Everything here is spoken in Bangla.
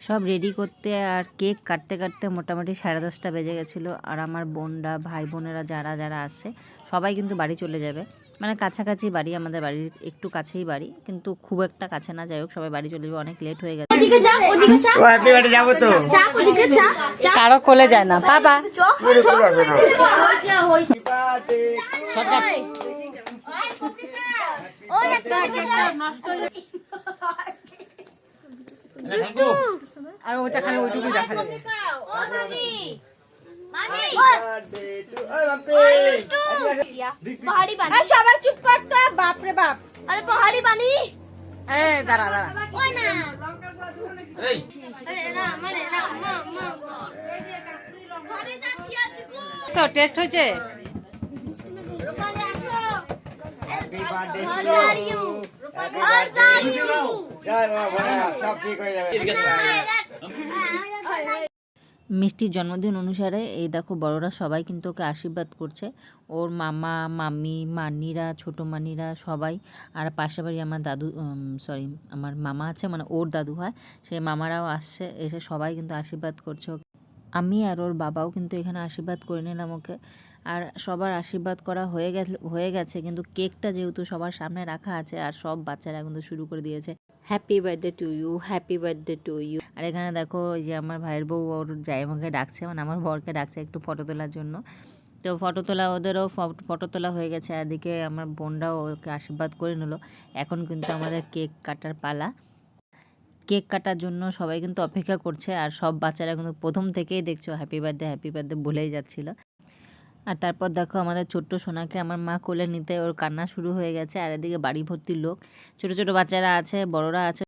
সব রেডি করতে আর কেক কাটতে কাটতে মোটামুটি 10:30 বেজে গেছিলো। আর আমার বোনরা ভাই বোনেরা যারা যারা আসছে সবাই কিন্তু বাড়ি চলে যাবে, মানে কাছাকাছি বাড়ি, আমাদের বাড়ির একটু কাছেই বাড়ি, কিন্তু খুব একটা কাছে না। যাই হোক, সবাই বাড়ি চলে যাবে, অনেক লেট হয়ে গেছে। কারো কোলে যায় না বাবা। আর ওটা খালি ওইটুকুই দেখা যাবে। সবাই চুপ করতো, বাপরে বাপ। আরে পাহাড়ি বানি, দাঁড়া দাঁড়া, তো টেস্ট হয়েছে। মিষ্টির জন্মদিন অনুসারে এই দেখো বড়রা সবাই কিন্তু ওকে আশীর্বাদ করছে, ওর মামা মামি মানিরা ছোটো মানিরা সবাই। আর পাশে বাড়ি আমার দাদু, সরি আমার মামা আছে, মানে ওর দাদু হয়, সেই মামারাও আসছে, এসে সবাই কিন্তু আশীর্বাদ করছে। আমি আর ওর বাবাও কিন্তু এখানে আশীর্বাদ করে নিলাম ওকে। আর সবার আশীর্বাদ করা হয়ে গেছে, কিন্তু কেকটা যেহেতু সবার সামনে রাখা আছে আর সব বাচ্চারা কিন্তু শুরু করে দিয়েছে happy birthday to you, happy birthday to you. আর এখানে দেখো ওই যে আমার ভাইয়ের বউ ওর জামাইকে ডাকছে, মানে আমার বরকে ডাকছে একটু ফটো তোলার জন্য। তো ফটো তোলা, ওদেরও ফটো তোলা হয়ে গেছে। আর এদিকে আমার বোনরাও ওকে আশীর্বাদ করে নিল। এখন কিন্তু আমাদের কেক কাটার পালা। কেক কাটার জন্য সবাই কিন্তু অপেক্ষা করছে, আর সব বাচ্চারা কিন্তু প্রথম থেকেই দেখছো হ্যাপি বার্থডে বলেই যাচ্ছিলো। আর তারপর দেখো আমাদের ছোট্ট সোনাকে আমার মা কোলে নিতে ওর কান্না শুরু হয়ে গেছে। আর এদিকে বাড়ি ভর্তি লোক, ছোট ছোট বাচ্চারা আছে, বড়রা আছে।